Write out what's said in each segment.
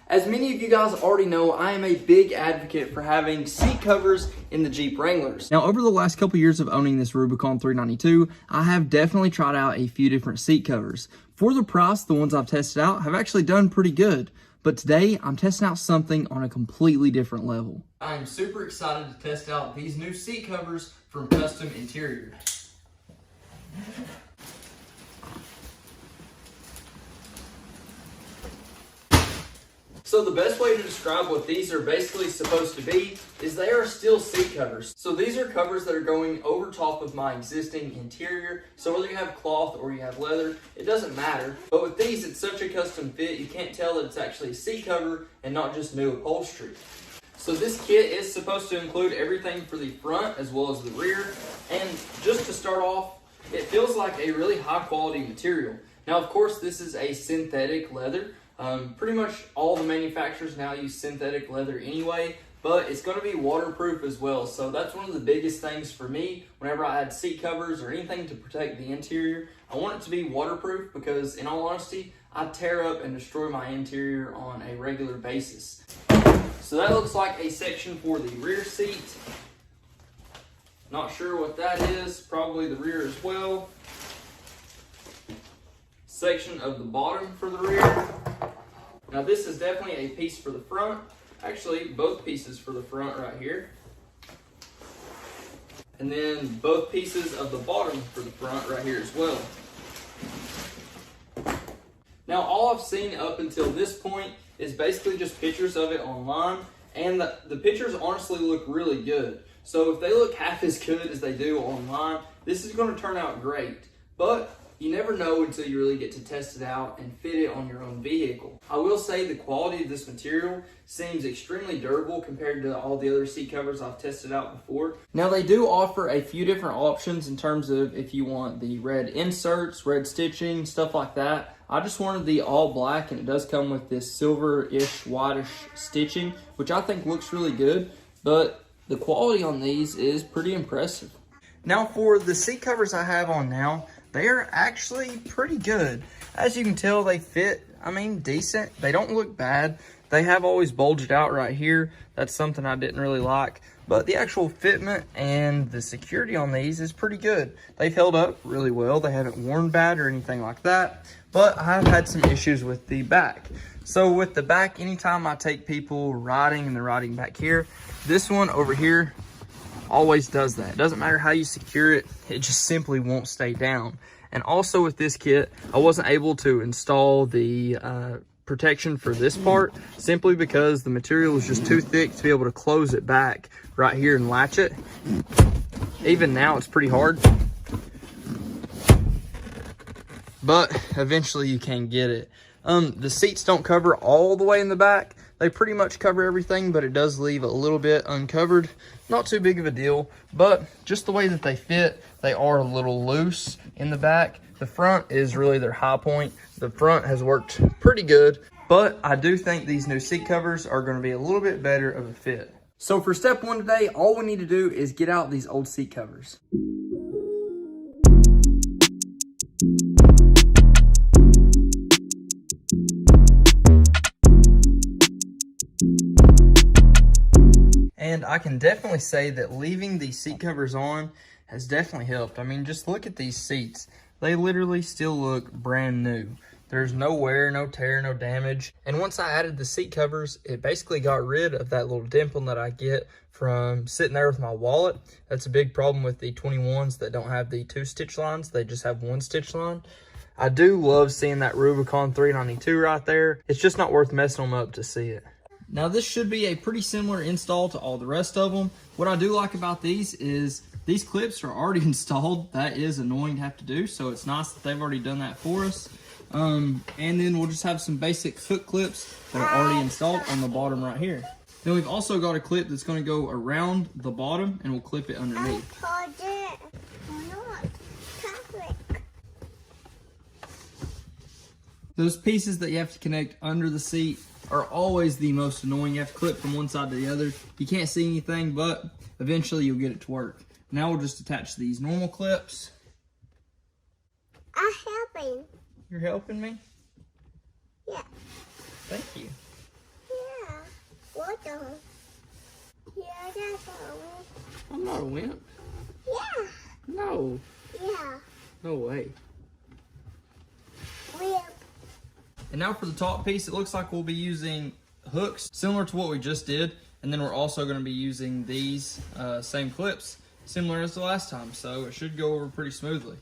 As many of you guys already know, I am a big advocate for having seat covers in the Jeep Wranglers. Now, over the last couple years of owning this Rubicon 392, I have definitely tried out a few different seat covers. For the price, the ones I've tested out have actually done pretty good. But today, I'm testing out something on a completely different level. I am super excited to test out these new seat covers from Kustom Interior. So the best way to describe what these are basically supposed to be is they are still seat covers. So these are covers that are going over top of my existing interior. So whether you have cloth or you have leather, it doesn't matter. But with these, it's such a custom fit, you can't tell that it's actually a seat cover and not just new upholstery. So this kit is supposed to include everything for the front as well as the rear. And just to start off, it feels like a really high quality material. Now, of course, this is a synthetic leather. Pretty much all the manufacturers now use synthetic leather anyway, but it's going to be waterproof as well. So that's one of the biggest things for me whenever I add seat covers or anything to protect the interior. I want it to be waterproof because, in all honesty, I tear up and destroy my interior on a regular basis. So that looks like a section for the rear seat. Not sure what that is, probably the rear as well. Section of the bottom for the rear. Now this is definitely a piece for the front. Actually, both pieces for the front right here. And then both pieces of the bottom for the front right here as well. Now all I've seen up until this point is basically just pictures of it online, and the pictures honestly look really good. So if they look half as good as they do online, this is going to turn out great. But you never know until you really get to test it out and fit it on your own vehicle. I will say the quality of this material seems extremely durable compared to all the other seat covers I've tested out before. Now they do offer a few different options in terms of if you want the red inserts, red stitching, stuff like that. I just wanted the all black, and it does come with this silver-ish, whitish stitching, which I think looks really good, but the quality on these is pretty impressive. Now for the seat covers I have on now, they are actually pretty good. As you can tell, they fit, decent. They don't look bad. They have always bulged out right here. That's something I didn't really like. But the actual fitment and the security on these is pretty good. They've held up really well. They haven't worn bad or anything like that. But I have had some issues with the back. So with the back, anytime I take people riding and they're riding back here, this one over here always does that. It doesn't matter how you secure it, it just simply won't stay down. And also with this kit, I wasn't able to install the protection for this part simply because the material is just too thick to be able to close it back right here and latch it. Even now it's pretty hard, but eventually you can get it. The seats don't cover all the way in the back. They pretty much cover everything, but it does leave a little bit uncovered. Not too big of a deal, but just the way that they fit, they are a little loose in the back. The front is really their high point. The front has worked pretty good, but I do think these new seat covers are going to be a little bit better of a fit. So for step one today, all we need to do is get out these old seat covers. And I can definitely say that leaving these seat covers on has definitely helped. Just look at these seats. They literally still look brand new. There's no wear, no tear, no damage. And once I added the seat covers, it basically got rid of that little dimple that I get from sitting there with my wallet. That's a big problem with the 21s that don't have the 2 stitch lines. They just have 1 stitch line. I do love seeing that Rubicon 392 right there. It's just not worth messing them up to see it. Now this should be a pretty similar install to all the rest of them. What I do like about these is these clips are already installed. That is annoying to have to do, so it's nice that they've already done that for us. And then we'll just have some basic foot clips that are already installed on the bottom right here. Then we've also got a clip that's going to go around the bottom and we'll clip it underneath. Those pieces that you have to connect under the seat are always the most annoying. You have to clip from one side to the other. You can't see anything, but eventually you'll get it to work. Now we'll just attach these normal clips. I'm helping. You're helping me? Yeah. Thank you. Yeah. What the? Yeah, that's all. I'm not a wimp. Yeah. No. Yeah. No way. Wimp. And now for the top piece, it looks like we'll be using hooks similar to what we just did. And then we're also going to be using these same clips similar as the last time. So it should go over pretty smoothly.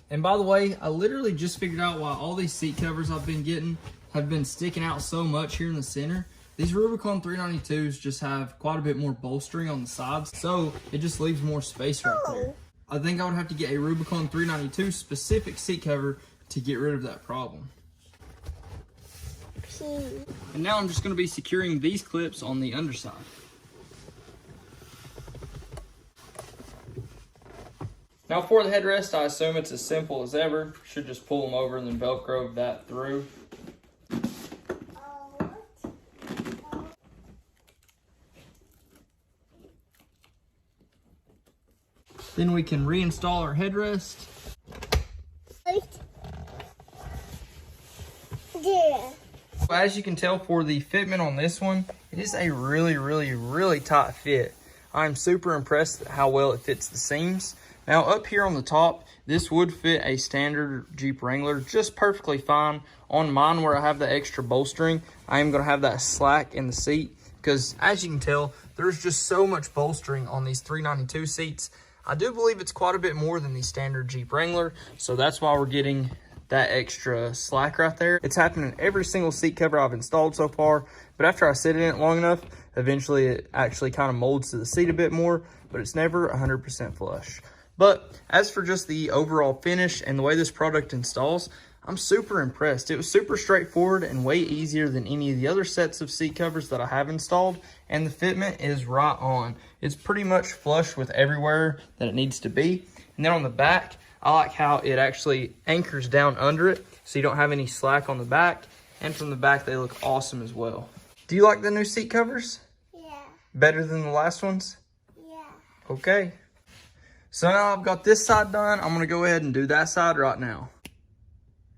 And by the way, I literally just figured out why all these seat covers I've been getting have been sticking out so much here in the center. These Rubicon 392s just have quite a bit more bolstering on the sides, so it just leaves more space right there. I think I would have to get a Rubicon 392 specific seat cover to get rid of that problem. And now I'm just going to be securing these clips on the underside. Now for the headrest, I assume it's as simple as ever. Should just pull them over and then Velcro that through. Then we can reinstall our headrest. Yeah. As you can tell for the fitment on this one, it is a really tight fit. I'm super impressed at how well it fits the seams. Now up here on the top, this would fit a standard Jeep Wrangler just perfectly fine. On mine where I have the extra bolstering, I am gonna have that slack in the seat because as you can tell, there's just so much bolstering on these 392 seats. I do believe it's quite a bit more than the standard Jeep Wrangler, so that's why we're getting that extra slack right there. It's happened in every single seat cover I've installed so far, but after I sit in it long enough, eventually it actually kind of molds to the seat a bit more, but it's never 100% flush. But as for just the overall finish and the way this product installs, I'm super impressed. It was super straightforward and way easier than any of the other sets of seat covers that I have installed, and the fitment is right on. It's pretty much flush with everywhere that it needs to be. And then on the back, I like how it actually anchors down under it so you don't have any slack on the back, and from the back they look awesome as well. Do you like the new seat covers? Yeah. Better than the last ones? Yeah. Okay. So now I've got this side done, I'm gonna go ahead and do that side right now.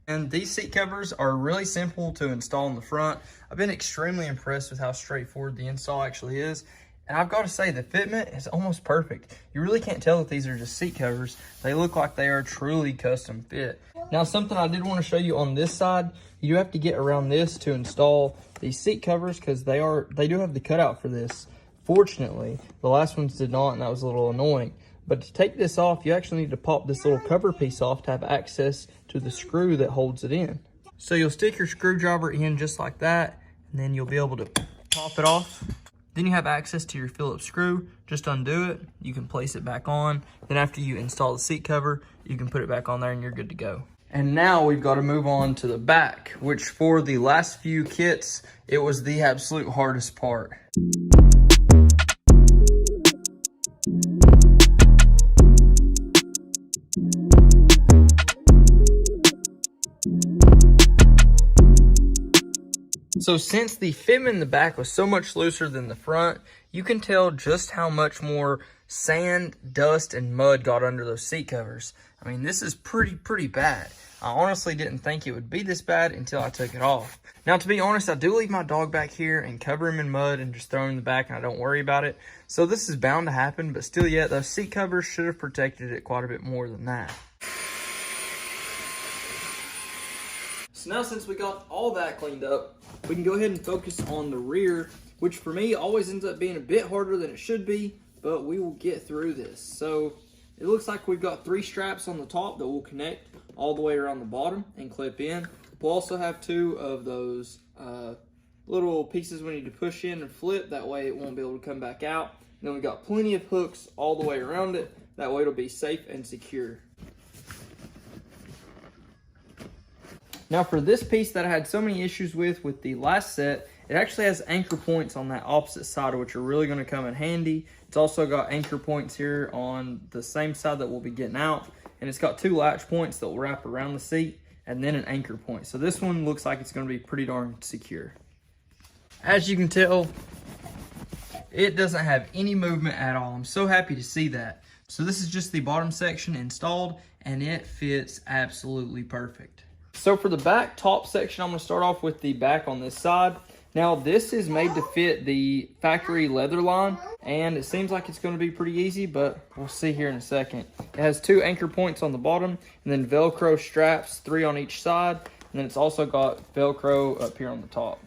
And these seat covers are really simple to install in the front. I've been extremely impressed with how straightforward the install actually is. And I've got to say, the fitment is almost perfect. You really can't tell that these are just seat covers. They look like they are truly custom fit. Now, something I did want to show you on this side, you have to get around this to install these seat covers because they do have the cutout for this. Fortunately, the last ones did not, and that was a little annoying. But to take this off, you actually need to pop this little cover piece off to have access to the screw that holds it in. So you'll stick your screwdriver in just like that, and then you'll be able to pop it off. Then you have access to your Phillips screw. Just undo it. You can place it back on. Then after you install the seat cover, you can put it back on there and you're good to go. And now we've got to move on to the back, which for the last few kits, it was the absolute hardest part. So since the fitment in the back was so much looser than the front, you can tell just how much more sand, dust, and mud got under those seat covers. I mean, this is pretty bad. I honestly didn't think it would be this bad until I took it off. Now, to be honest, I do leave my dog back here and cover him in mud and just throw him in the back and I don't worry about it. So this is bound to happen, but still yet, those seat covers should have protected it quite a bit more than that. So now since we got all that cleaned up, we can go ahead and focus on the rear, which for me always ends up being a bit harder than it should be, but we will get through this. So it looks like we've got 3 straps on the top that will connect all the way around the bottom and clip in. We'll also have 2 of those little pieces we need to push in and flip. That way it won't be able to come back out. And then we've got plenty of hooks all the way around it. That way it'll be safe and secure. Now for this piece that I had so many issues with the last set, it actually has anchor points on that opposite side, which are really going to come in handy. It's also got anchor points here on the same side that we'll be getting out. And it's got 2 latch points that will wrap around the seat and then an anchor point. So this one looks like it's going to be pretty darn secure. As you can tell, it doesn't have any movement at all. I'm so happy to see that. So this is just the bottom section installed, and it fits absolutely perfect. So for the back top section, I'm going to start off with the back on this side. Now this is made to fit the factory leather line, and it seems like it's going to be pretty easy, but we'll see here in a second. It has 2 anchor points on the bottom, and then Velcro straps, 3 on each side, and then it's also got Velcro up here on the top.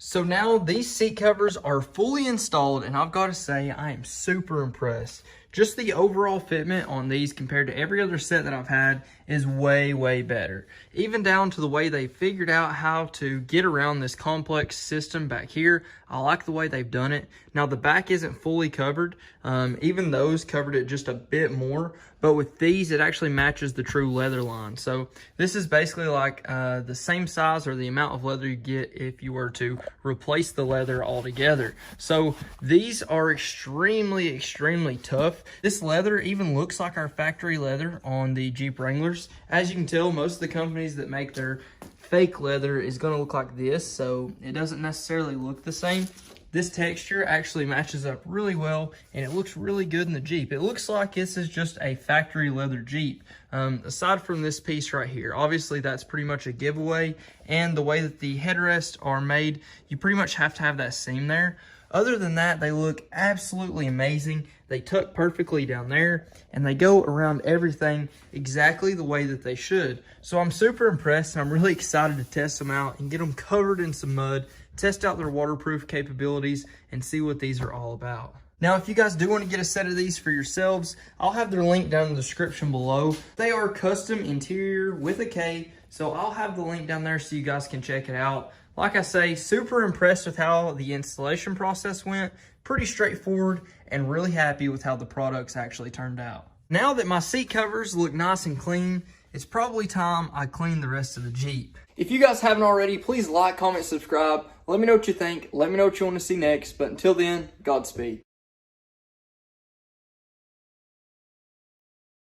So now these seat covers are fully installed, and I've got to say I am super impressed. Just the overall fitment on these compared to every other set that I've had is way, way better. Even down to the way they figured out how to get around this complex system back here. I like the way they've done it. Now the back isn't fully covered. Even those covered it just a bit more. But with these, it actually matches the true leather line. So this is basically like the same size or the amount of leather you get if you were to replace the leather altogether. So these are extremely, extremely tough. This leather even looks like our factory leather on the Jeep Wranglers. As you can tell, most of the companies that make their fake leather is going to look like this, so it doesn't necessarily look the same. This texture actually matches up really well, and it looks really good in the Jeep. It looks like this is just a factory leather Jeep. Aside from this piece right here, obviously that's pretty much a giveaway, and the way that the headrests are made, you pretty much have to have that seam there. Other than that, they look absolutely amazing. They tuck perfectly down there, and they go around everything exactly the way that they should. So I'm super impressed, and I'm really excited to test them out and get them covered in some mud, test out their waterproof capabilities, and see what these are all about. Now, if you guys do want to get a set of these for yourselves, I'll have their link down in the description below. They are custom interior with a K, so I'll have the link down there so you guys can check it out. Like I say, super impressed with how the installation process went. Pretty straightforward, and really happy with how the products actually turned out. Now that my seat covers look nice and clean, it's probably time I clean the rest of the Jeep. If you guys haven't already, please like, comment, subscribe. Let me know what you think. Let me know what you want to see next. But until then, Godspeed.